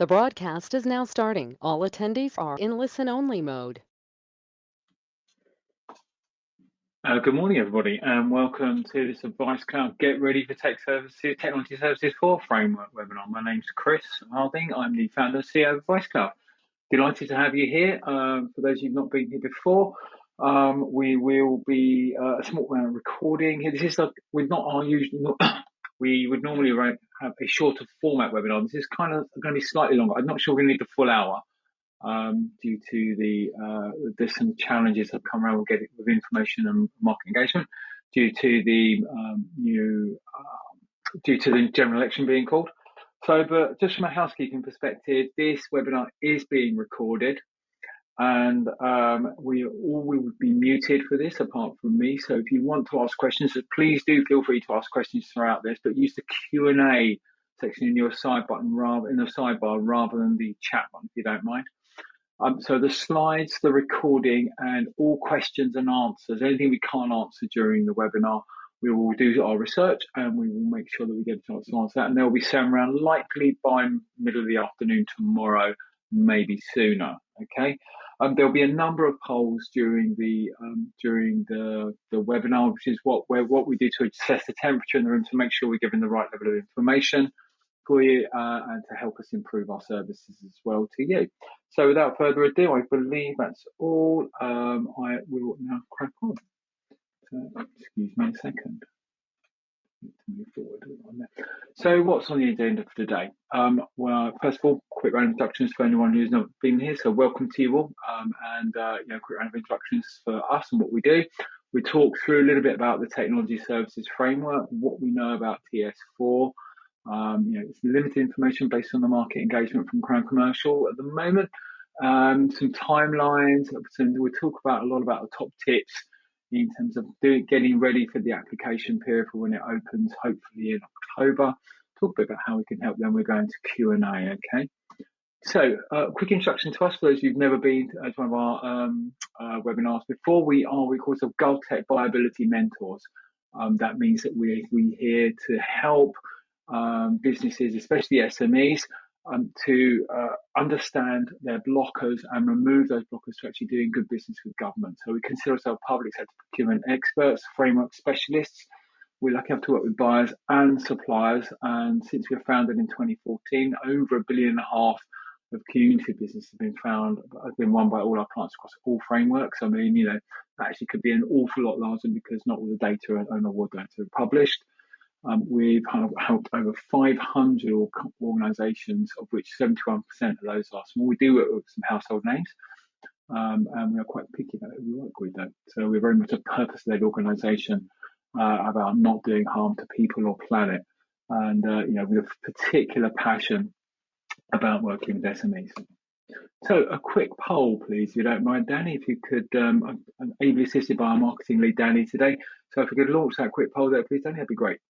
The broadcast is now starting. All attendees are in listen-only mode. Good morning, everybody, and welcome to this Advice Cloud Get Ready for Technology Services 4 Framework webinar. My name's Chris Harding. I'm the founder and CEO of Advice Cloud. Delighted to have you here. For those of you who've not been here before, we will be a small recording here. This is we're not our usual. We would normally have a shorter format webinar. This is kind of going to be slightly longer. I'm not sure we're going to need the full hour. Due to there's some challenges that come around with information and market engagement due to the general election being called. So, but just from a housekeeping perspective, this webinar is being recorded, and we would be muted for this apart from me. So if you want to ask questions, please do feel free to ask questions throughout this, but use the Q&A section in your sidebar rather than the chat button, if you don't mind. So the slides, the recording, and all questions and answers, anything we can't answer during the webinar, we will do our research and we will make sure that we get a chance to answer that. And they'll be sent around likely by middle of the afternoon tomorrow, maybe sooner. Okay. There'll be a number of polls during the webinar, which is what we do to assess the temperature in the room to make sure we're giving the right level of information for you and to help us improve our services as well to you. So without further ado, I believe that's all. I will now crack on. So, excuse me a second. Move forward on there. So what's on the agenda for today? Well, first of all, quick round of introductions for anyone who's not been here. So welcome to you all, and quick round of introductions for us and what we do. We talk through a little bit about the Technology Services Framework, what we know about TS4. It's limited information based on the market engagement from Crown Commercial at the moment. Some timelines. We'll talk about a lot about the top tips in terms of getting ready for the application period for when it opens, hopefully in October. Talk a bit about how we can help them. We're going to Q&A, okay? So, quick introduction to us for those who've never been to one of our webinars before. We call ourselves GovTech Viability Mentors. That means that we're here to help businesses, especially SMEs, to understand their blockers and remove those blockers to actually doing good business with government. So we consider ourselves public sector procurement experts, framework specialists. We're lucky enough to work with buyers and suppliers. And since we were founded in 2014, over $1.5 billion of community business has been won by all our clients across all frameworks. I mean, that actually could be an awful lot larger because not all the data and award data are published. We've helped over 500 organisations, of which 71% of those are small. We do work with some household names, and we are quite picky about who we work with, though. So we're very much a purpose-led organisation about not doing harm to people or planet, and with a particular passion about working with SMEs. So a quick poll, please, if you don't mind, Danny, if you could. I'm ably assisted by our marketing lead, Danny, today. So if we could launch that quick poll there, please, Danny, that'd be great.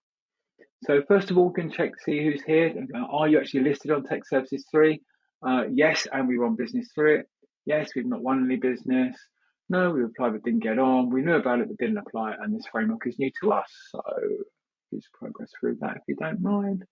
So first of all, we can check to see who's here. Are you actually listed on Tech Services 3? Yes, and we run business through it. Yes, we've not won any business. No, we applied but didn't get on. We knew about it but didn't apply, and this framework is new to us. So please progress through that if you don't mind.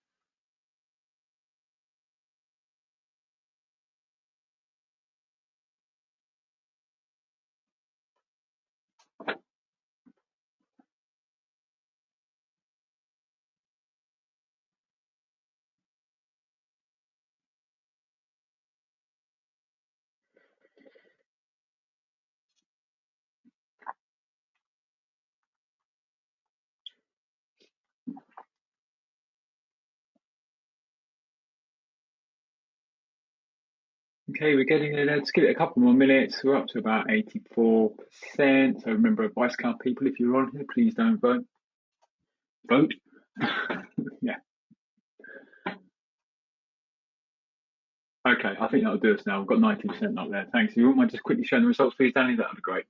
Okay, we're getting there. Let's give it a couple more minutes. We're up to about 84%. So remember, Advice Cloud people, if you're on here, please don't vote. Vote. Yeah. Okay, I think that'll do us now. We've got 90% up there. Thanks. If you wouldn't mind just quickly showing the results, please, Danny, that would be great.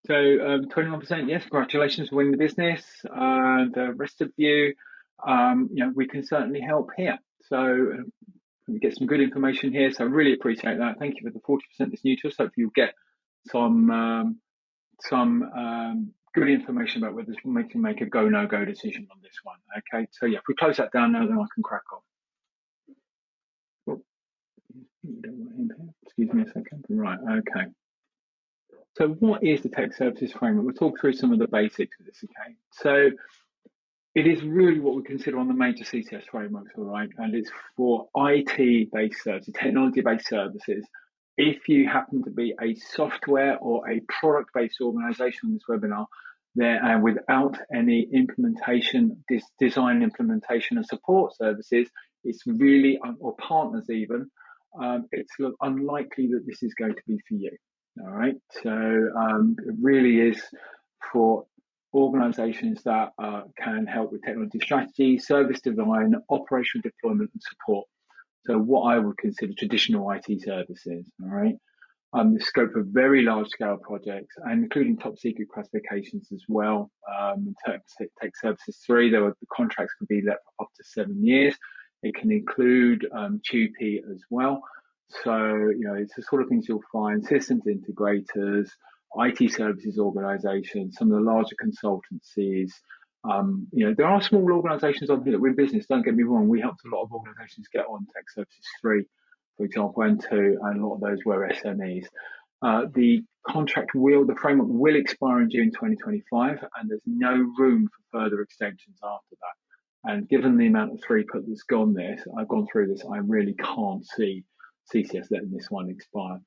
So 21%, yes, congratulations for winning the business. The rest of you, we can certainly help here. So we get some good information here. So I really appreciate that. Thank you for the 40% that's new to us. Hopefully you'll get some good information about whether we can make a go, no go decision on this one. Okay, so yeah, if we close that down now, then I can crack on. Excuse me a second. Right, okay. So what is the tech services framework? We'll talk through some of the basics of this, okay? So it is really what we consider on the major CCS frameworks, all right? And it's for IT-based services, technology-based services. If you happen to be a software or a product-based organization on this webinar, there and without any implementation, design, implementation, and support services, it's really, or partners even, it's unlikely that this is going to be for you. All right, so it really is for organizations that can help with technology strategy, service design, operational deployment, and support. So what I would consider traditional IT services. All right. The scope of very large scale projects, and including top secret classifications as well. Tech Services 3, the contracts could be let for up to 7 years. It can include TUPE as well. So, it's the sort of things you'll find systems integrators, IT services organizations, some of the larger consultancies. There are small organizations on here that win business. Don't get me wrong. We helped a lot of organizations get on Tech Services 3, for example, and 2, and a lot of those were SMEs. The framework will expire in June 2025, and there's no room for further extensions after that. And given the amount of throughput that's I've gone through this, I really can't see CCS letting this one expire.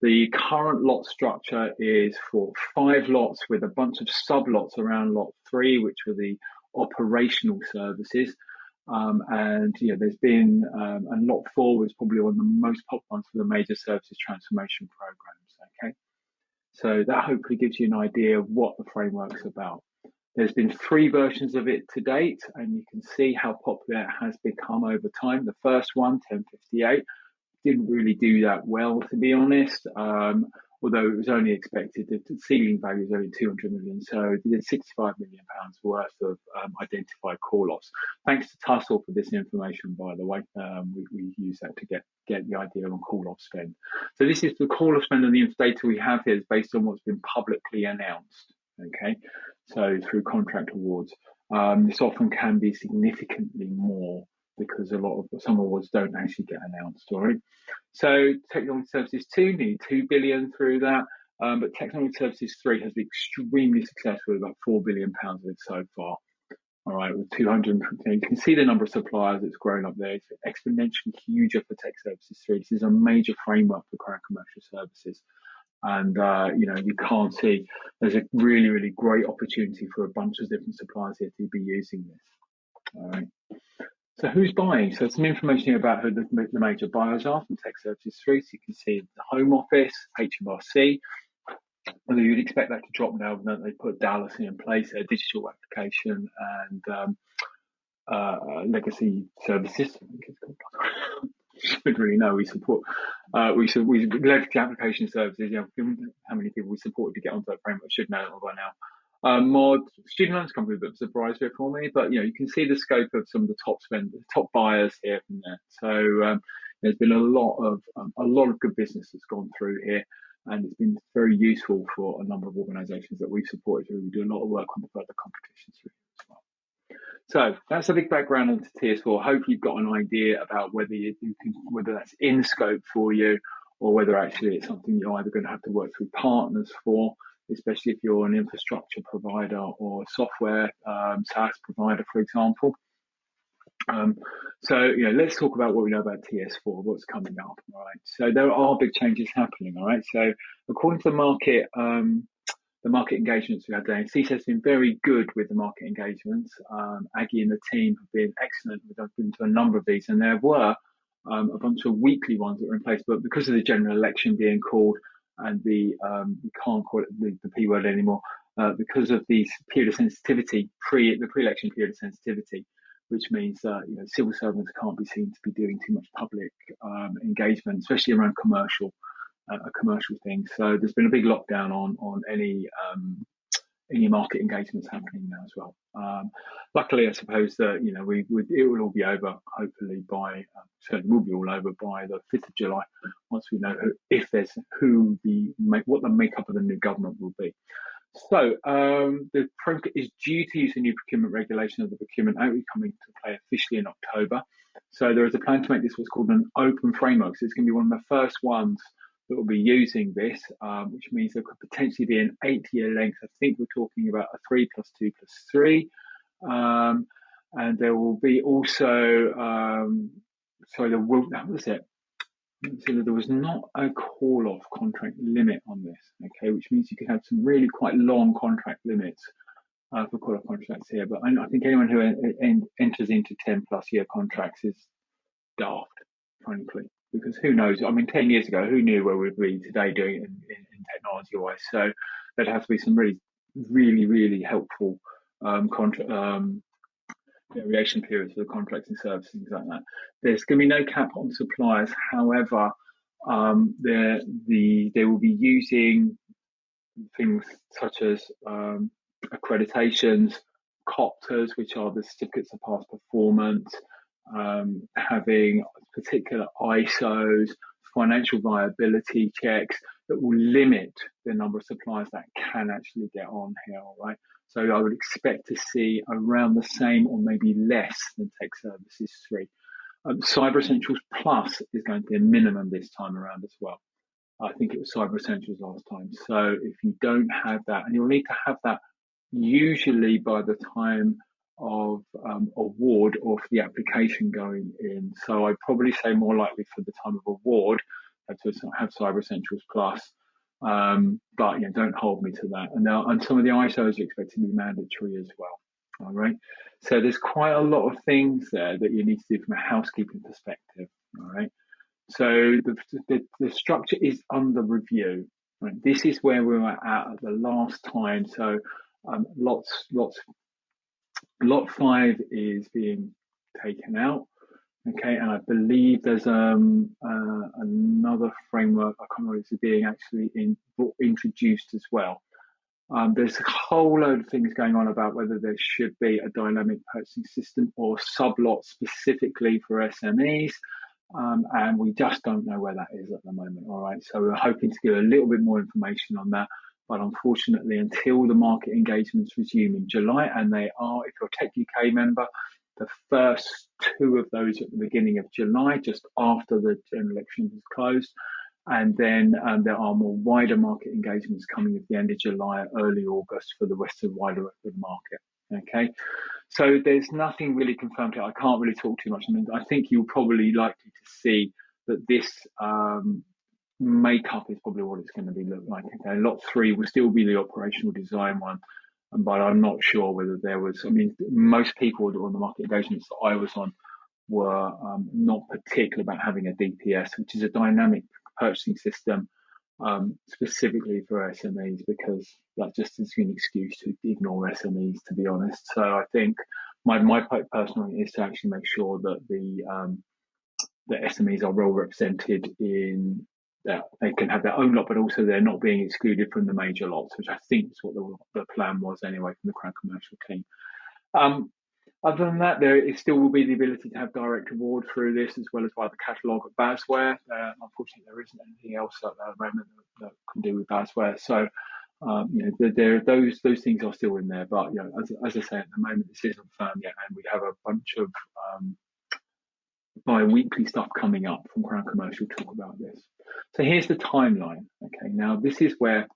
The current lot structure is for 5 lots with a bunch of sub-lots around lot 3, which are the operational services. There's been, and lot 4 was probably one of the most popular ones for the major services transformation programs. Okay, so that hopefully gives you an idea of what the framework's about. There's been 3 versions of it to date, and you can see how popular it has become over time. The first one, 1058, didn't really do that well, to be honest. Although it was only expected that the ceiling value is only 200 million, so they did 65 million pounds worth of identified call-offs. Thanks to Tussle for this information, by the way. We use that to get the idea on call-off spend. So this is the call-off spend, and the data we have here is based on what's been publicly announced. Okay, so through contract awards, this often can be significantly more because some awards don't actually get announced. All right. So Technology Services 2 need 2 billion through that, but Technology Services 3 has been extremely successful, about 4 billion pounds of it so far. All right, with 200, you can see the number of suppliers that's grown up there. It's exponentially huger for Tech Services 3. This is a major framework for current commercial services. And, you can't see there's a really, really great opportunity for a bunch of different suppliers here to be using this. All right. So who's buying? So some information here about who the major buyers are from Tech Services 3. So you can see the Home Office, HMRC. Although you'd expect that to drop now, don't they? Put Dallas in place, a digital application, and legacy services. I think it's called. Should really know. We support legacy application services. Given how many people we supported to get onto that framework, should know that by now. Mod student loans come with a bit of a surprise here for me, but you can see the scope of some of the top buyers here from there. So there's been a lot of good business that's gone through here, and it's been very useful for a number of organisations that we've supported. We do a lot of work on the further competitions through as well. So that's a big background into TS4. Hope you've got an idea about whether that's in scope for you, or whether actually it's something you're either going to have to work through partners for, especially if you're an infrastructure provider or software SaaS provider, for example. Let's talk about what we know about TS4, what's coming up. All right. So there are big changes happening. All right. So according to the market engagements we had there, CSS has been very good with the market engagements. Aggie and the team have been excellent. We've been to a number of these, and there were a bunch of weekly ones that were in place, but because of the general election being called, and we can't call it the P word anymore, because of the period of sensitivity, the pre-election period of sensitivity, which means civil servants can't be seen to be doing too much public engagement, especially around commercial things. So there's been a big lockdown on any market engagements happening now as well. Luckily, I suppose that it will all be over. Hopefully certainly will be all over by the 5th of July, once we know what the makeup of the new government will be. So the framework is due to use a new procurement regulation of the Procurement Act coming to play officially in October. So there is a plan to make this what's called an open framework. So it's going to be one of the first ones that will be using this, which means there could potentially be an 8-year length. I think we're talking about a 3+2+3. And there will be also, that was it. So there was not a call-off contract limit on this, okay, which means you can have some really quite long contract limits for call-off contracts here. But I think anyone who enters into 10+ year contracts is daft, frankly, because who knows? I mean, 10 years ago, who knew where we'd be today doing it in technology-wise? So there'd have to be some really helpful variation periods for the contracts and services, things like that. There's going to be no cap on suppliers. However, they will be using things such as accreditations, COPTAs, which are the certificates of past performance, having particular ISOs, financial viability checks that will limit the number of suppliers that can actually get on here, all right? So I would expect to see around the same or maybe less than Tech Services 3. Cyber Essentials Plus is going to be a minimum this time around as well. I think it was Cyber Essentials last time. So if you don't have that, and you'll need to have that usually by the time of award or for the application going in. So I'd probably say more likely for the time of award to have Cyber Essentials Plus. But don't hold me to that. And some of the ISOs are expected to be mandatory as well. All right. So there's quite a lot of things there that you need to do from a housekeeping perspective. All right. So the structure is under review. Right? This is where we were at the last time. So lot 5 is being taken out. Okay, and I believe there's another framework, I can't remember, it's being actually introduced as well. There's a whole load of things going on about whether there should be a dynamic purchasing system or sublot specifically for SMEs. And we just don't know where that is at the moment. All right, so we're hoping to get a little bit more information on that. But unfortunately, until the market engagements resume in July, and they are, if you're a Tech UK member, the first 2 of those at the beginning of July, just after the general election has closed. And then there are more wider market engagements coming at the end of July, early August for the rest of the wider market. Okay, so there's nothing really confirmed here. I can't really talk too much. I mean, I think you'll probably likely to see that this makeup is probably what it's going to be look like. Okay, lot 3 will still be the operational design one, but I'm not sure whether there was. I mean, most people on the market engagements that I was on were not particular about having a DPS, which is a dynamic purchasing system specifically for SMEs, because that just is an excuse to ignore SMEs, to be honest. So I think my personal is to actually make sure that the SMEs are well represented in that they can have their own lot, but also they're not being excluded from the major lots, which I think is what the plan was anyway from the Crown Commercial team. Other than that, there still will be the ability to have direct award through this, as well as via the catalogue of Basware. Unfortunately, there isn't anything else at the moment that can do with Basware. So, those things are still in there. But as I say, at the moment, this isn't firm yet, and we have a bunch of bi-weekly stuff coming up from Crown Commercial to talk about this. So here's the timeline. Okay, now this is where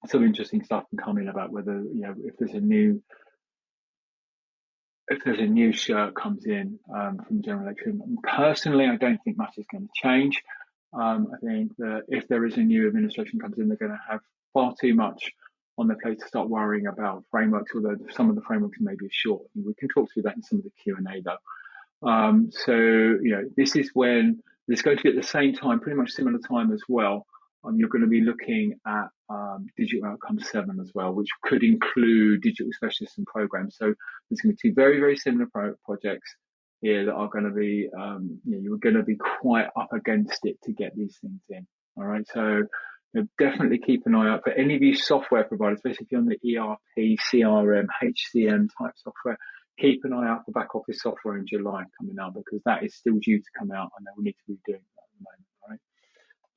some interesting stuff can come in about whether if there's a new shirt comes in from the general election. Personally, I don't think much is going to change. I think that if there is a new administration comes in, they're going to have far too much on their plate to start worrying about frameworks, although some of the frameworks may be short. We can talk through that in some of the Q&A though. This is when it's going to be at the same time, pretty much similar time as well. You're going to be looking at Digital Outcomes 7 as well, which could include digital specialists and programs. So there's going to be 2 very, very similar projects here that are going to be, you're going to be quite up against it to get these things in. All right, so definitely keep an eye out for any of you software providers, especially if you're on the ERP, CRM, HCM type software. Keep an eye out for back office software in July coming out, because that is still due to come out, and they will need to be doing that at the moment. All right.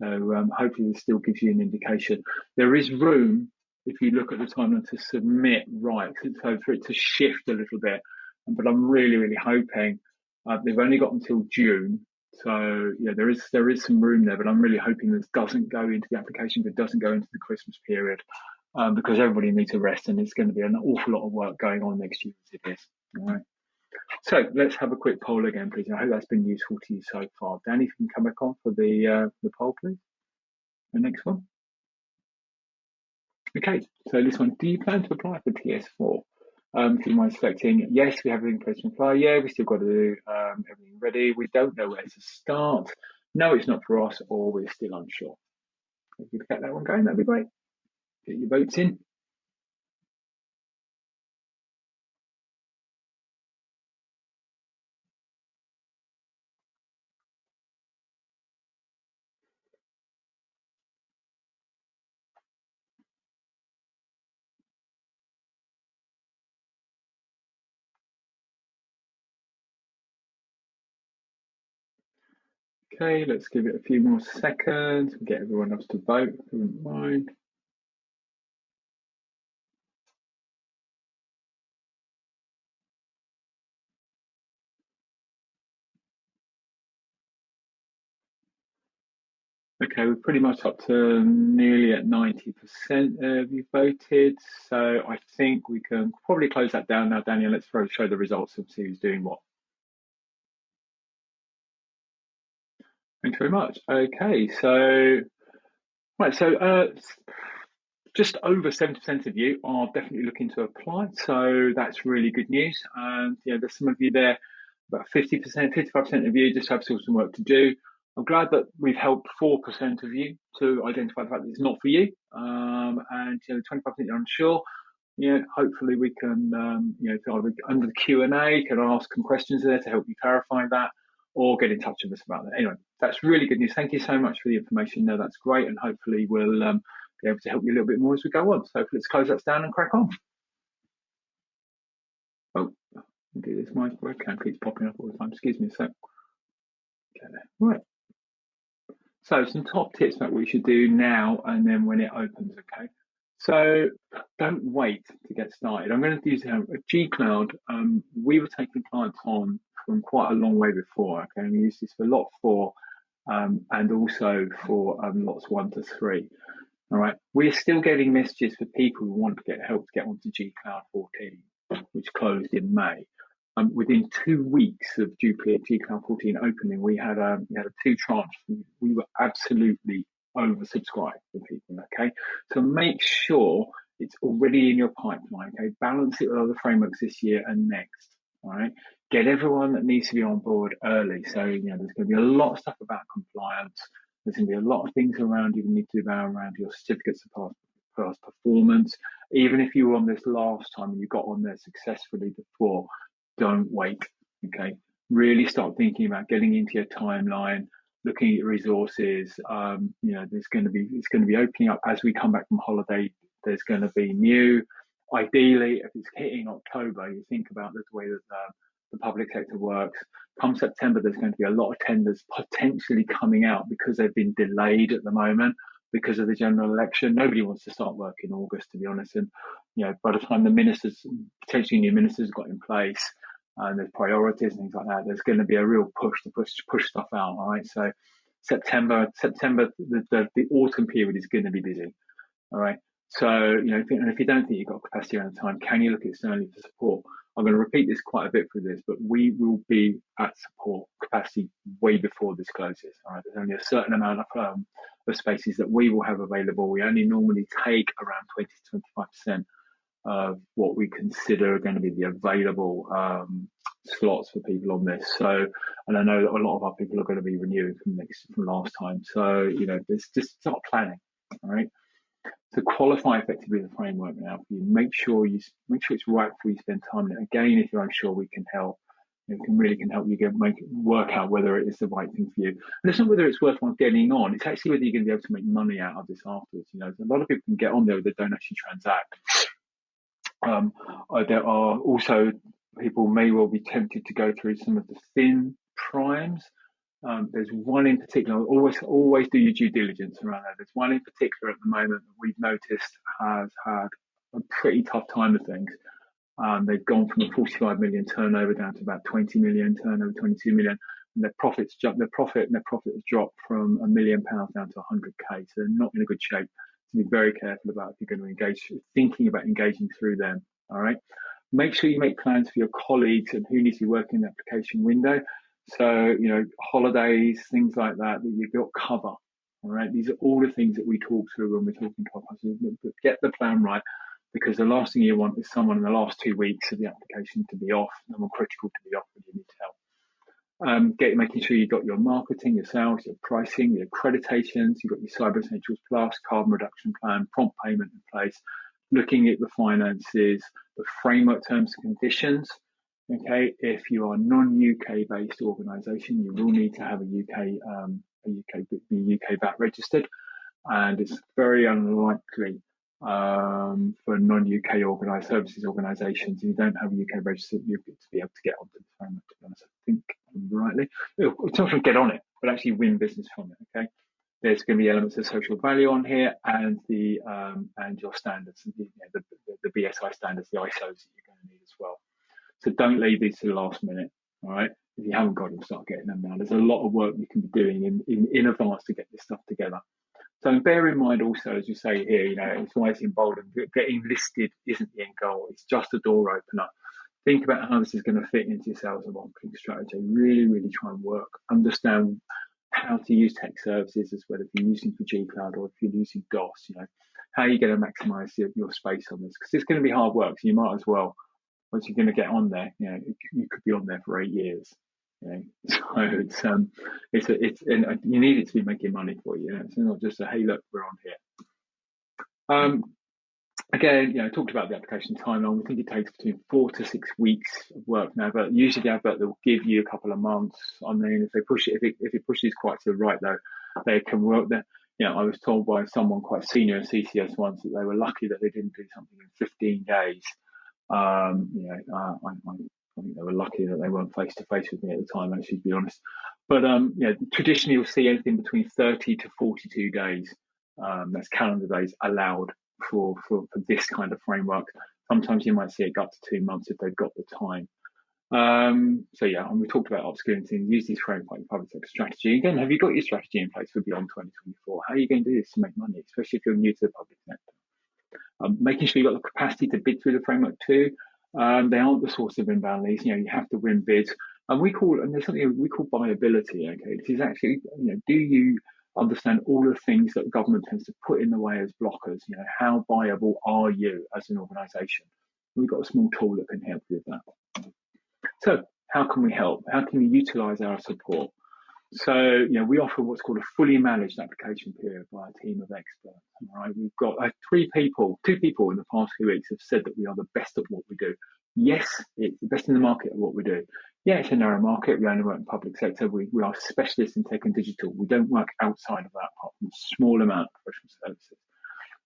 So hopefully this still gives you an indication. There is room, if you look at the timeline, to submit so for it to shift a little bit. But I'm really, really hoping they've only got until June So yeah, there is some room there, but I'm really hoping this doesn't go into the application, but doesn't go into the Christmas period, because everybody needs a rest, and it's going to be an awful lot of work going on next year as it is. All right. So let's have a quick poll again, please. I hope that's been useful to you so far. Danny, if you can come back on for the poll, please. The next one. Okay, so this one, do you plan to apply for TS4? Do you mind selecting, yes, we have everything placed to apply. Yeah, we still got to do everything ready. We don't know where to start. No, it's not for us, or we're still unsure. If you could get that one going, that'd be great. Get your votes in. Okay, let's give it a few more seconds and get everyone else to vote, if you wouldn't mind. Okay, we're pretty much up to nearly at 90% of you voted. So I think we can probably close that down now, Daniel. Let's show the results and see who's doing what. Thanks very much. Okay, so right, so just over 70% of you are definitely looking to apply. So that's really good news. And there's some of you there, about 50%, 55% of you just have still some work to do. I'm glad that we've helped 4% of you to identify the fact that it's not for you. And 25% are unsure. Hopefully we can, under the Q&A, can ask some questions there to help you clarify that, or get in touch with us about that. Anyway, that's really good news. Thank you so much for the information. No, that's great, and hopefully we'll be able to help you a little bit more as we go on. So let's close that down and crack on. Oh, do this. My webcam keeps popping up all the time. Excuse me a sec. Okay, right. So some top tips about what you should do now and then when it opens, okay? So don't wait to get started. I'm going to use G Cloud. We were taking clients on from quite a long way before, okay? And we use this for lot 4 and also for lots 1 to 3. All right. We're still getting messages for people who want to get help to get onto G Cloud 14, which closed in May. Within 2 weeks of G Cloud 14 opening, we had a 2 tranche. We were absolutely oversubscribed for people. Okay, so make sure it's already in your pipeline. Okay, balance it with other frameworks this year and next. All right, get everyone that needs to be on board early. So there's going to be a lot of stuff about compliance. There's going to be a lot of things around you need to do around your certificates of past performance. Even if you were on this last time and you got on there successfully before, don't wait. Okay, really start thinking about getting into your timeline, looking at your resources. It's going to be opening up as we come back from holiday. There's going to be new. Ideally, if it's hitting October, you think about the way that the public sector works. Come September, there's going to be a lot of tenders potentially coming out because they've been delayed at the moment because of the general election. Nobody wants to start work in August, to be honest. And by the time the ministers, potentially new ministers, got in place, and there's priorities and things like that, there's going to be a real push to push stuff out. All right, so September, the autumn period is going to be busy. All right. So, if you don't think you've got capacity around the time, can you look externally for support? I'm going to repeat this quite a bit for this, but we will be at support capacity way before this closes. All right. There's only a certain amount of spaces that we will have available. We only normally take around 20 to 25% of what we consider are going to be the available slots for people on this. So, and I know that a lot of our people are going to be renewing from last time. So, there's just start planning. All right. To qualify effectively the framework now for you, make sure it's right before you spend time on it. Again, if you're unsure, we can help. We can help you work out whether it is the right thing for you. And it's not whether it's worthwhile getting on. It's actually whether you're going to be able to make money out of this afterwards. A lot of people can get on there that don't actually transact. There are also people may well be tempted to go through some of the thin primes. There's one in particular. Always do your due diligence around that. There's one in particular at the moment that we've noticed has had a pretty tough time of things. They've gone from a 45 million turnover down to about 20 million turnover, 22 million. their profits jump. Net profit has dropped from £1 million down to 100k. So they're not in a good shape. So be very careful about if you're going to engage, thinking about engaging through them. All right. Make sure you make plans for your colleagues and who needs to work in the application window. So, holidays, things like that you've got cover. All right. These are all the things that we talk through when we're talking to our customers. Get the plan right, because the last thing you want is someone in the last 2 weeks of the application to be off, someone critical to be off when you need help. Making sure you've got your marketing, your sales, your pricing, your accreditations, you've got your Cyber Essentials Plus, carbon reduction plan, prompt payment in place, looking at the finances, the framework terms and conditions. Okay, if you are non-UK based organisation, you will need to have be UK VAT registered, and it's very unlikely for non-UK organised services organisations, if you don't have a UK register, you'll to be able to get onto the framework. To be honest, I think rightly, it's not from get on it, but actually win business from it. Okay, there's going to be elements of social value on here, and the and your standards, the BSI standards, the ISOs that you're going to need as well. So don't leave these to the last minute. All right, if you haven't got them, start getting them now. There's a lot of work you can be doing in advance to get this stuff together. So bear in mind also, as you say here, it's always in bold, getting listed isn't the end goal. It's just a door opener. Think about how this is going to fit into your sales and marketing strategy. Really, really try and understand how to use tech services, as well, if you're using for G Cloud or if you're using DOS, how are you going to maximize your space on this? Because it's going to be hard work. So you might as well, once you're going to get on there, you could be on there for 8 years. So it's and you need it to be making money for you. It's not just a hey, look, we're on here. Again, talked about the application timeline. We think it takes between 4 to 6 weeks of work now, but usually the advert will give you a couple of months. I mean, if they push it, if it pushes quite to the right, though, they can work there. I was told by someone quite senior in CCS once that they were lucky that they didn't do something in 15 days. I think they were lucky that they weren't face to face with me at the time, actually, to be honest. But traditionally, you'll see anything between 30 to 42 days. That's calendar days allowed for this kind of framework. Sometimes you might see it go up to 2 months if they've got the time. And we talked about upskilling things. Use these frameworks like public sector strategy. Again, have you got your strategy in place for beyond 2024? How are you going to do this to make money, especially if you're new to the public sector? Making sure you've got the capacity to bid through the framework too. They aren't the source of inbound leads. You have to win bids, and there's something we call viability. Okay, this is actually, do you understand all the things that government tends to put in the way as blockers? How viable are you as an organisation? We've got a small tool that can help you with that. So, how can we help? How can we utilise our support? So, we offer what's called a fully managed application period by a team of experts. All right, we've got 2 people in the past few weeks have said that we are the best at what we do. Yes, it's the best in the market at what we do. Yeah, it's a narrow market. We only work in the public sector. We are specialists in tech and digital. We don't work outside of that, apart from a small amount of professional services.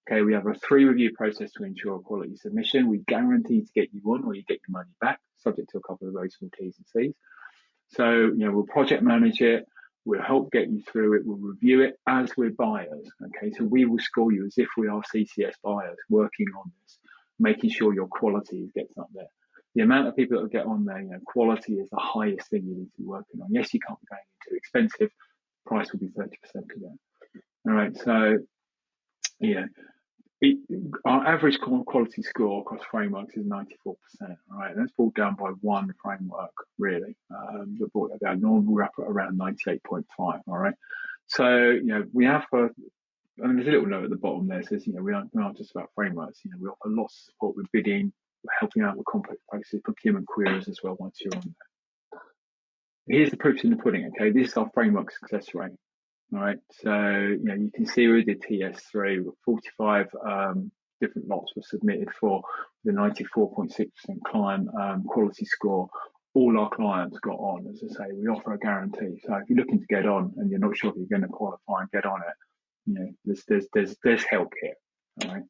Okay, we have a 3 review process to ensure quality submission. We guarantee to get you on or you get your money back, subject to a couple of very small T's and C's. So, we'll project manage it. We'll help get you through it. We'll review it as we're buyers. Okay, so we will score you as if we are CCS buyers working on this, making sure your quality gets up there. The amount of people that will get on there, quality is the highest thing you need to be working on. Yes, you can't be going too expensive. Price will be 30% of that. All right, so our average quality score across frameworks is 94%. All right, that's brought down by one framework, really. That brought that down. Normal wrap at around 98.5. All right, so we have there's a little note at the bottom there that says we aren't just about frameworks. We offer lots of support with bidding, helping out with complex processes, procurement queries as well once you're on there. Here's the proofs in the pudding. Okay, this is our framework success rate. All right, so you can see we did TS3. 45 different lots were submitted for the 94.6% client quality score. All our clients got on. As I say, we offer a guarantee. So if you're looking to get on and you're not sure if you're going to qualify and get on it, there's help here. All right.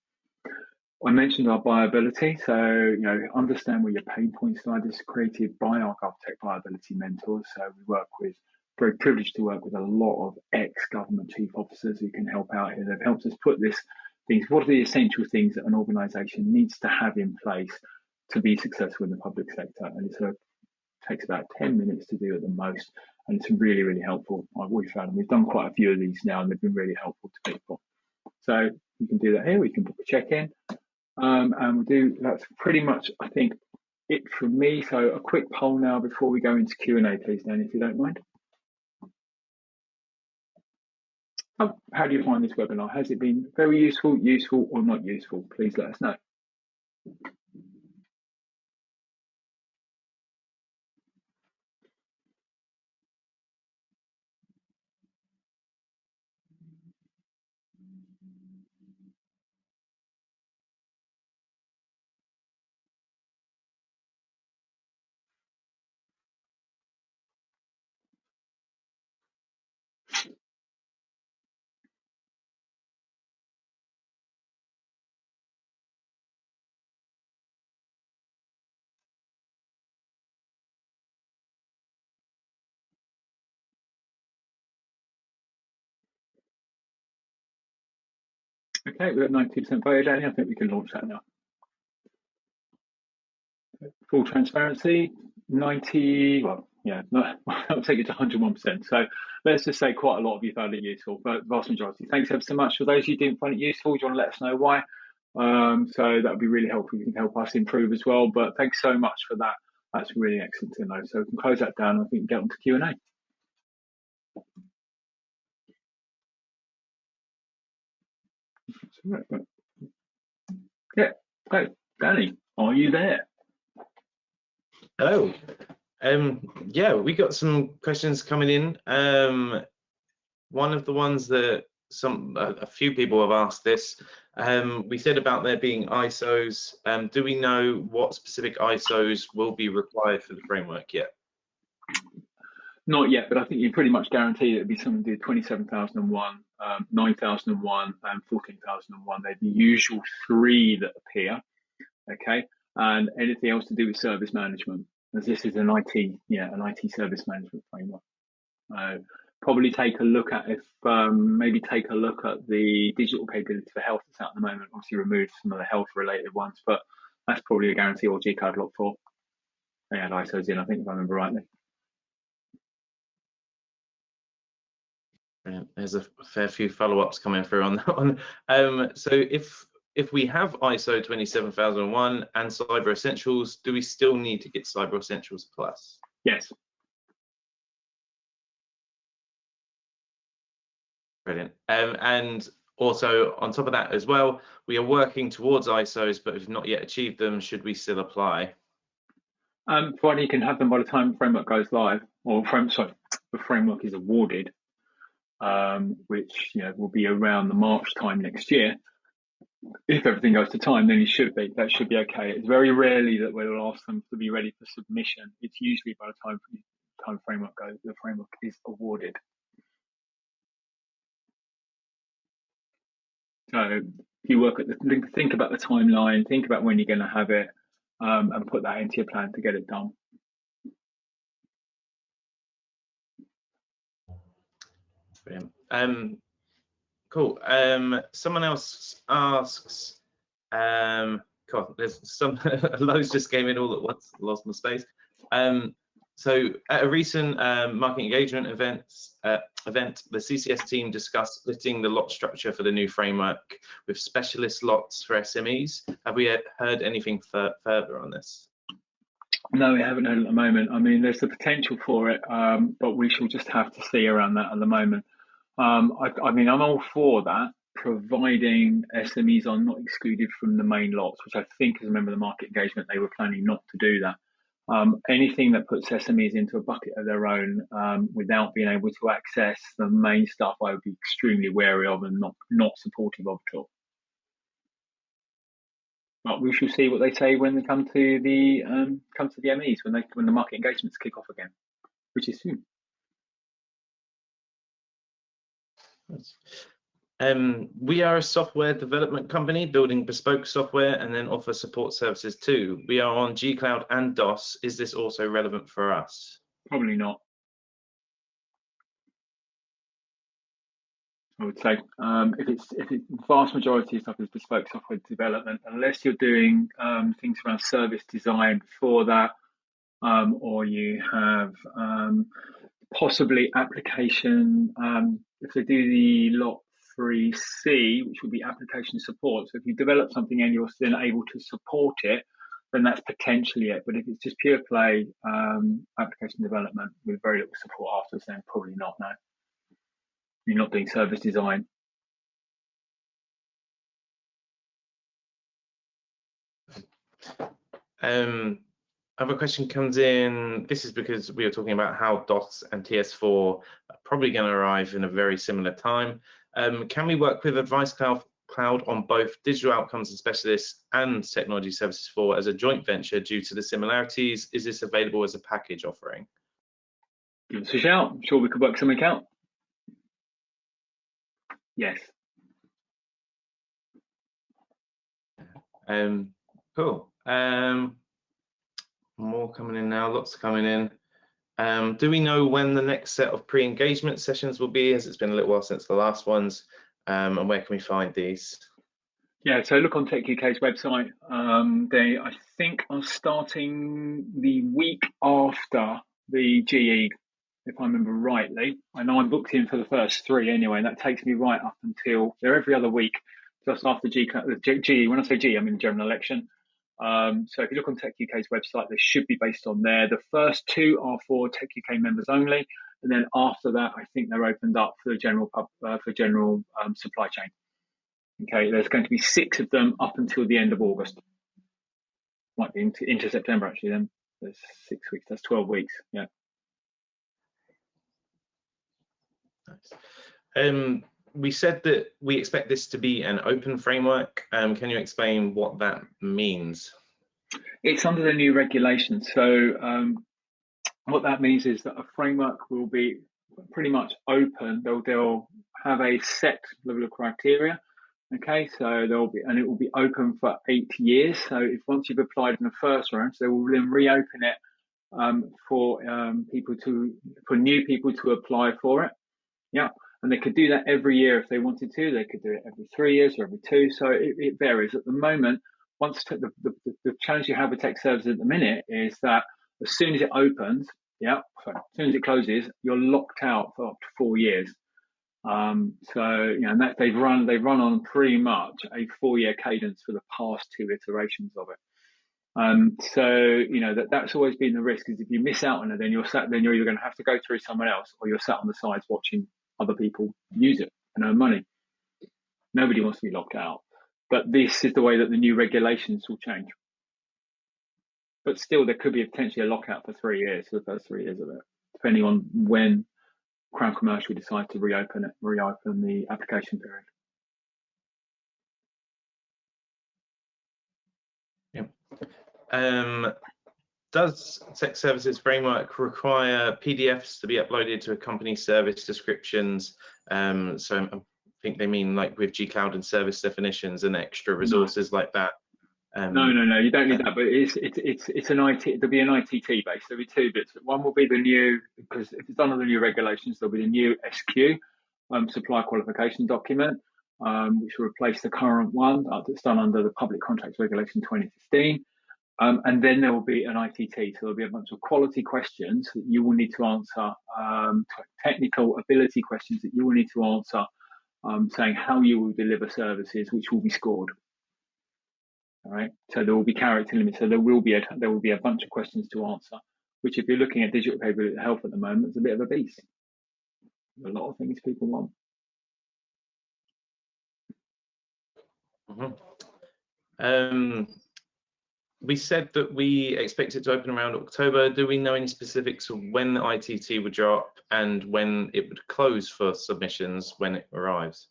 I mentioned our viability, so understand where your pain points lie. This is created by our GovTech viability mentors. So we work with, very privileged to work with a lot of ex-government chief officers who can help out here. They've helped us put things. What are the essential things that an organisation needs to have in place to be successful in the public sector? And it takes about 10 minutes to do at the most. and it's really, really helpful. We found, and we've done quite a few of these now, and they've been really helpful to people. So you can do that here. We can book a check-in, and we'll do. That's pretty much, I think, it from me. So a quick poll now before we go into Q&A, please, Dan, if you don't mind. How do you find this webinar? Has it been very useful, or not useful? Please let us know. Okay, we've got 90% voted, Danny. I think we can launch that now. Full transparency, 90, well, yeah, I'll take it to 101%. So let's just say quite a lot of you found it useful, but vast majority. Thanks ever so much. For those who didn't find it useful, do you want to let us know why? So that would be really helpful. You can help us improve as well. But thanks so much for that. That's really excellent to know. So we can close that down. I think we can get on to Q&A. Yeah, great. Danny, are you there? Hello. Yeah, we got some questions coming in. One of the ones that a few people have asked this, we said about there being ISOs. Do we know what specific ISOs will be required for the framework yet? Not yet, but I think you pretty much guarantee it'd be something to do 27001, 9001, and 14001. They're the usual three that appear. Okay, and anything else to do with service management, as this is an IT service management framework. Probably take a look at maybe take a look at the digital capability for health that's out at the moment. Obviously, remove some of the health related ones, but that's probably a guarantee or G-code lock for. They had ISOs in, I think, if I remember rightly. There's a fair few follow-ups coming through on that one. So if we have ISO 27001 and Cyber Essentials, do we still need to get Cyber Essentials Plus? Yes. Brilliant. And also on top of that as well, we are working towards ISOs, but have not yet achieved them. Should we still apply? Provided you can have them by the time the framework goes live, or the framework is awarded, which will be around the March time next year. If everything goes to time, then that should be okay. It's very rarely that we'll ask them to be ready for submission. It's usually by the time the framework is awarded. So if you think about the timeline, think about when you're going to have it, and put that into your plan to get it done. Brilliant. Cool. Someone else asks, God, there's some loads just came in all at once, lost my space. So at a recent market engagement event, the CCS team discussed splitting the lot structure for the new framework with specialist lots for SMEs. Have we heard anything further on this? No, we haven't heard at the moment. I mean, there's the potential for it, but we shall just have to see around that at the moment. I mean, I'm all for that, providing SMEs are not excluded from the main lots, which I think, as a member of the market engagement, they were planning not to do that. Anything that puts SMEs into a bucket of their own without being able to access the main stuff, I would be extremely wary of and not supportive of at all. But we shall see what they say when they come to the MEs, when the market engagements kick off again, which is soon. We are a software development company building bespoke software and then offer support services too. We are on G-Cloud and DOS. Is this also relevant for us? Probably not. I would say if the vast majority of stuff is bespoke software development, unless you're doing things around service design for that, or you have possibly application, if they do the lot 3C, which would be application support. So if you develop something and you're still able to support it, then that's potentially it. But if it's just pure play application development with very little support afterwards, then probably not, no. You're not doing service design. Other question comes in. This is because we were talking about how DOS and TS4 are probably going to arrive in a very similar time. Can we work with Advice Cloud on both digital outcomes and specialists and technology services 4 as a joint venture due to the similarities? Is this available as a package offering? Give us a shout. I'm sure we could work something out. Yes. Cool. More coming in now, lots coming in. Do we know when the next set of pre-engagement sessions will be, as it's been a little while since the last ones, and where can we find these? Yeah, so look on Tech UK's website. They, I think, are starting the week after the GE, if I remember rightly. I know I'm booked in for the first 3 anyway, and that takes me right up until, they're every other week, just after GE. When I say GE, I mean the general election. So if you look on Tech UK's website, they should be based on there. The first 2 are for Tech UK members only, and then after that, I think they're opened up for general supply chain. Okay, there's going to be 6 of them up until the end of August. Might be into September actually. Then there's 6 weeks. That's 12 weeks. Yeah. Nice. We said that we expect this to be an open framework. Can you explain what that means? It's under the new regulations. So what that means is that a framework will be pretty much open. They'll have a set level of criteria. Okay, so it will be open for 8 years. So if once you've applied in the first round, they will then reopen it for new people to apply for it. Yeah. And they could do that every year if they wanted to. They could do it every 3 years or every 2. So it varies. At the moment, the challenge you have with tech services at the minute is that as soon as it opens, as soon as it closes, you're locked out for up to 4 years. And that they've run on pretty much a 4-year cadence for the past 2 iterations of it. That's always been the risk, is if you miss out on it, then you're either going to have to go through someone else, or you're sat on the sides watching other people use it and earn money. Nobody wants to be locked out, but this is the way that the new regulations will change. But still, there could be potentially a lockout for 3 years, for the first 3 years of it, depending on when Crown Commercial decide to reopen the application period. Yeah. Does Tech Services Framework require PDFs to be uploaded to accompany service descriptions? So I think they mean like with G-Cloud and service definitions and extra resources like that. No, you don't need that. But it's an IT. There'll be an ITT base. There'll be 2 bits. One will be the new, because if it's under the new regulations, there'll be the new SQ, supply qualification document, which will replace the current one that's done under the Public Contracts Regulation 2015. And then there will be an ITT, so there'll be a bunch of quality questions that you will need to answer, technical ability questions that you will need to answer, saying how you will deliver services, which will be scored. All right, so there will be character limits. So there will be a bunch of questions to answer, which, if you're looking at digital capability health at the moment, it's a bit of a beast. A lot of things people want. We said that we expect it to open around October. Do we know any specifics of when the ITT would drop and when it would close for submissions when it arrives?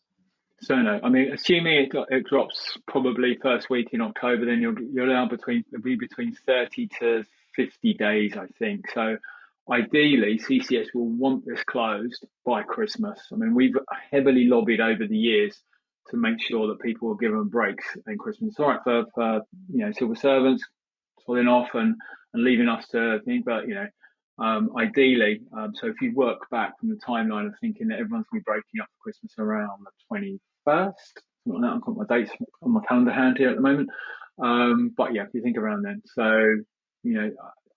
So no, I mean, assuming it drops probably first week in October, then you're down between 30 to 50 days, I think. So ideally, CCS will want this closed by Christmas. I mean, we've heavily lobbied over the years to make sure that people are given breaks in Christmas. All right, for civil servants falling off and leaving us to think, but ideally, so if you work back from the timeline of thinking that everyone's going to be breaking up for Christmas around the 21st, something like that. I've got my dates on my calendar hand here at the moment. But yeah, if you think around then, so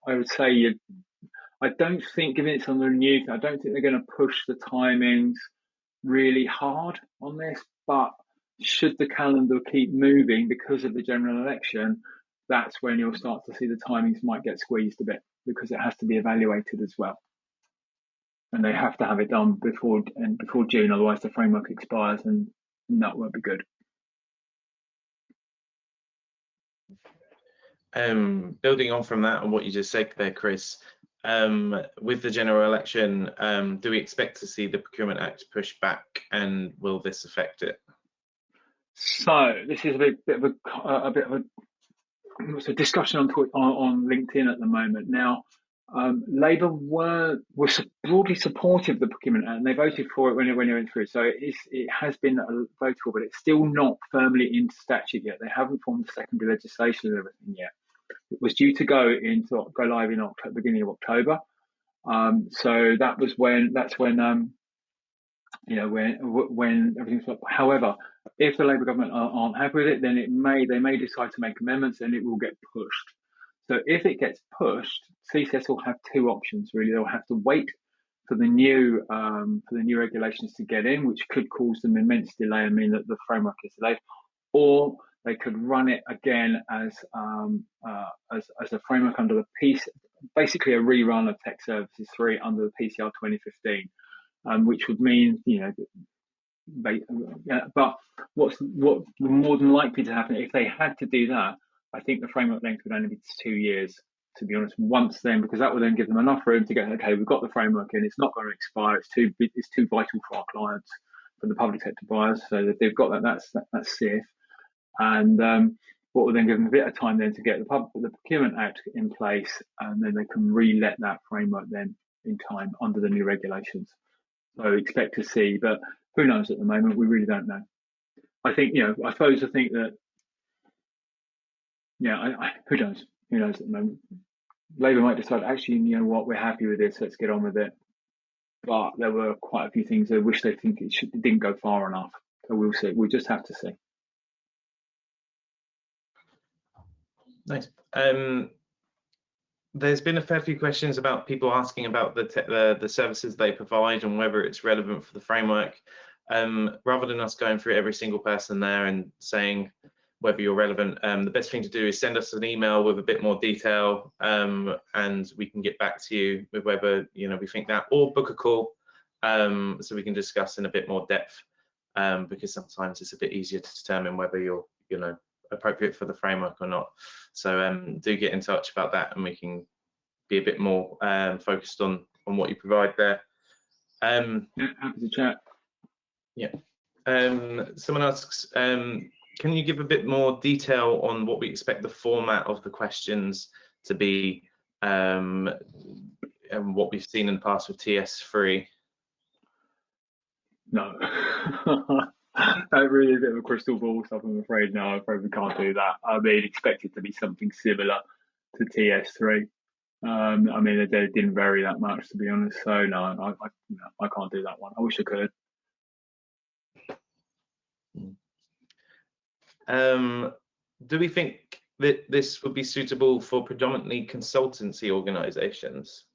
I would say I don't think, given it's on the news, I don't think they're going to push the timings really hard on this. But should the calendar keep moving because of the general election, that's when you'll start to see the timings might get squeezed a bit, because it has to be evaluated as well. And they have to have it done before June, otherwise the framework expires, and that won't be good. Building on from that and what you just said there, Chris, with the general election, do we expect to see the Procurement Act pushed back, and will this affect it? So this is a bit of a discussion on LinkedIn at the moment. Now, Labour was broadly supportive of the Procurement Act, and they voted for it when it went through. So it has been voted for, but it's still not firmly into statute yet. They haven't formed the secondary legislation and everything yet. It was due to go live in beginning of October. So that's when everything's up. However, if the Labour government aren't happy with it, then they may decide to make amendments, and it will get pushed. So if it gets pushed, CCS will have two options really. They'll have to wait for the new regulations to get in, which could cause them immense delay and mean that the framework is delayed, or they could run it again as a framework under the basically a rerun of Tech Services 3 under the PCR 2015. Which would mean, but what's more than likely to happen if they had to do that, I think the framework length would only be 2 years, to be honest. Once then, because that will then give them enough room to go, okay, we've got the framework in, it's not going to expire, it's too vital for our clients, for the public sector buyers, so that they've got that's safe. And what will then give them a bit of time then to get the Procurement Act in place, and then they can re-let that framework then in time under the new regulations. So expect to see, but who knows at the moment? We really don't know. I think, I think that, who knows? Who knows at the moment? Labour might decide, actually, you know what, we're happy with this, let's get on with it. But there were quite a few things they wish they think it didn't go far enough. So we'll see. We'll just have to see. Nice. There's been a fair few questions about people asking about the services they provide and whether it's relevant for the framework. Rather than us going through every single person there and saying whether you're relevant, the best thing to do is send us an email with a bit more detail, and we can get back to you with whether we think that, or book a call so we can discuss in a bit more depth, because sometimes it's a bit easier to determine whether you're appropriate for the framework or not. So do get in touch about that, and we can be a bit more focused on what you provide there. Happy to chat. Yeah. Someone asks, can you give a bit more detail on what we expect the format of the questions to be, and what we've seen in the past with TS3? No. That really is a bit of a crystal ball stuff, I'm afraid. No, I'm afraid we can't do that. I mean, expect it to be something similar to TS3. I mean, they didn't vary that much, to be honest. So no, I can't do that one. I wish I could. Do we think that this would be suitable for predominantly consultancy organisations?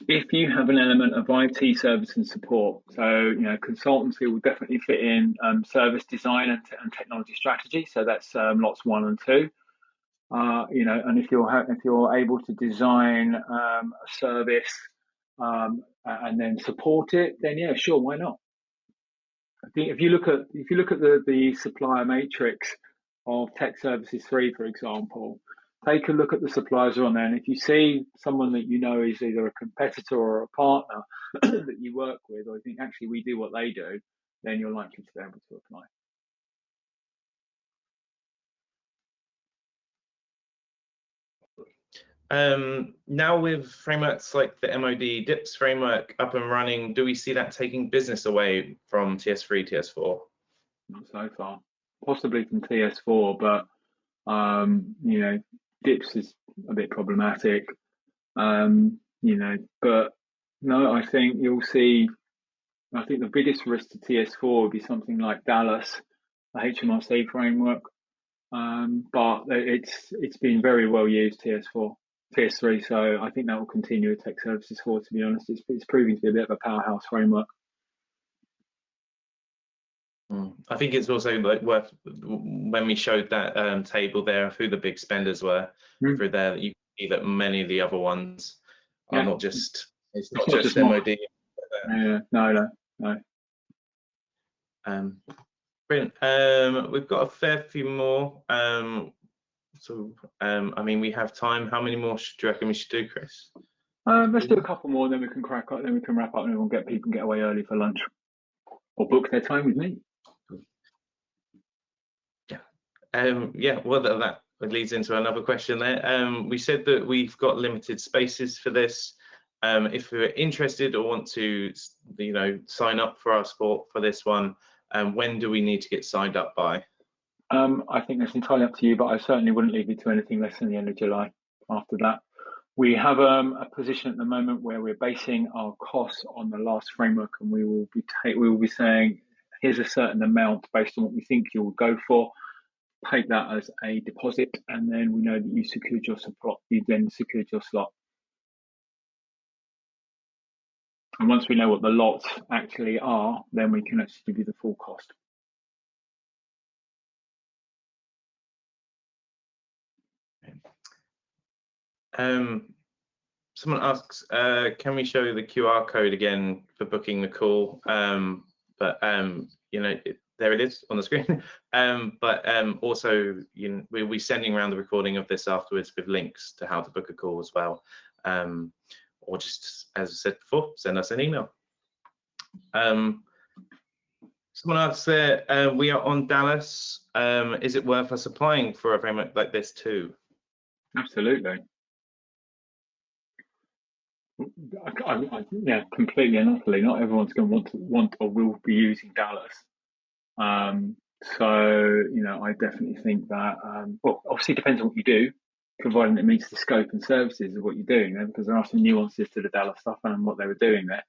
If you have an element of IT service and support, so consultancy will definitely fit in service design and technology strategy. So that's lots 1 and 2. And if you're able to design a service and then support it, then yeah, sure, why not? I think if you look at the supplier matrix of Tech Services 3, for example, take a look at the suppliers on there, and if you see someone that is either a competitor or a partner that you work with, or you think actually we do what they do, then you're likely to be able to apply. Now with frameworks like the MOD DIPS framework up and running, do we see that taking business away from TS3, TS4? Not so far. Possibly from TS4, but DIPS is a bit problematic. But no, I think you'll see. I think the biggest risk to TS4 would be something like Dallas, the HMRC framework. But it's been very well used, TS4. PS3. So I think that will continue with tech services forward. To be honest, it's proving to be a bit of a powerhouse framework. I think it's also like worth, when we showed that table there of who the big spenders were through there, you can see that many of the other ones are not just, it's not just MOD. Yeah, no. Brilliant. We've got a fair few more. I mean, we have time. How many more do you reckon we should do, Chris? Let's do a couple more, then we can crack up, then we can wrap up, and we'll get people get away early for lunch or book their time with me. Yeah. Well, that leads into another question there. We said that we've got limited spaces for this. If you're interested or want to, sign up for our sport for this one, when do we need to get signed up by? I think that's entirely up to you, but I certainly wouldn't leave it to anything less than the end of July. After that, we have a position at the moment where we're basing our costs on the last framework, and we will be saying, here's a certain amount based on what we think you'll go for. Take that as a deposit, and then we know that you secured your slot. You then secured your slot. And once we know what the lots actually are, then we can actually give you the full cost. Someone asks, can we show the QR code again for booking the call? There it is on the screen. Also, we'll be sending around the recording of this afterwards with links to how to book a call as well. Or just, as I said before, send us an email. Someone asks there, we are on Dallas. Is it worth us applying for a framework like this too? Absolutely. Yeah, completely and utterly. Not everyone's going to want or will be using Dallas. I definitely think that, well, obviously it depends on what you do, providing it meets the scope and services of what you're doing there, because there are some nuances to the Dallas stuff and what they were doing there.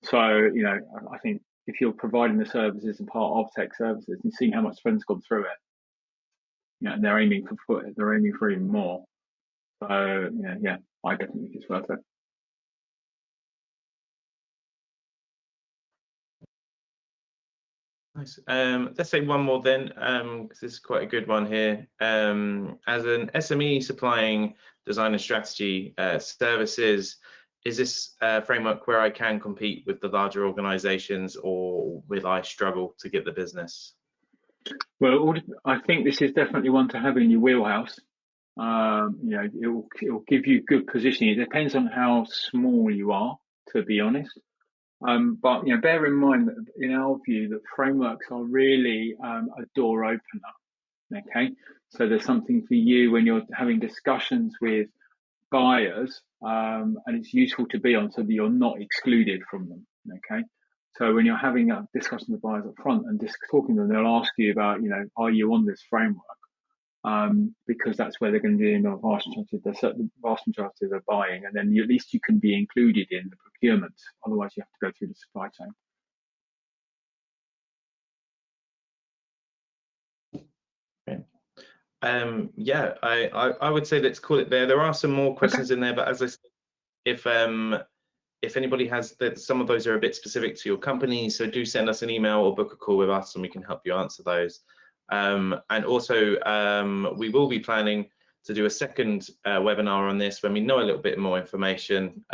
So, I think if you're providing the services and part of tech services and seeing how much spend's gone through it, and they're aiming for even more. So, I definitely think it's worth it. Nice. Let's say one more then, because this is quite a good one here. As an SME supplying design and strategy services, is this a framework where I can compete with the larger organizations, or will I struggle to get the business? Well, I think this is definitely one to have in your wheelhouse. It will give you good positioning. It depends on how small you are, to be honest. But bear in mind that in our view, that frameworks are really a door opener. Okay, so there's something for you when you're having discussions with buyers, and it's useful to be on so that you're not excluded from them. Okay, so when you're having a discussion with buyers up front and just talking to them, they'll ask you about, are you on this framework? Because that's where they're going to be in the vast majority of their buying, and then at least you can be included in the procurement. Otherwise, you have to go through the supply chain. I would say let's call it there. There are some more questions in there, but as I said, if anybody has some of those are a bit specific to your company, so do send us an email or book a call with us, and we can help you answer those. And also, we will be planning to do a second webinar on this when we know a little bit more information,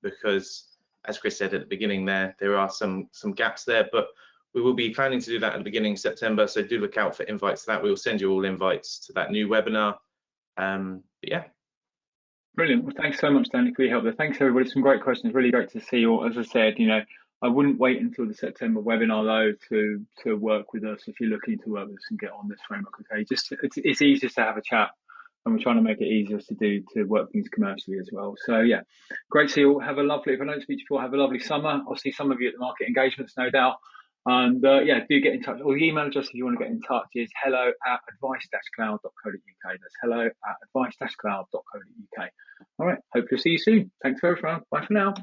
because, as Chris said at the beginning there are some gaps there, but we will be planning to do that at the beginning of September, so do look out for invites to that. We will send you all invites to that new webinar. Yeah. Brilliant. Well, thanks so much, Danny, for your help there. Thanks, everybody. Some great questions. Really great to see you all. As I said, I wouldn't wait until the September webinar though to work with us if you're looking to work with us and get on this framework. Okay, it's easiest to have a chat, and we're trying to make it easier to work things commercially as well. So yeah, great to see you all. Have a lovely, if I don't speak to you before, have a lovely summer. I'll see some of you at the market engagements, no doubt. And do get in touch. Or the email address if you want to get in touch is hello@advice-cloud.co.uk. That's hello@advice-cloud.co.uk. All right, hope to see you soon. Thanks for everyone. Bye for now.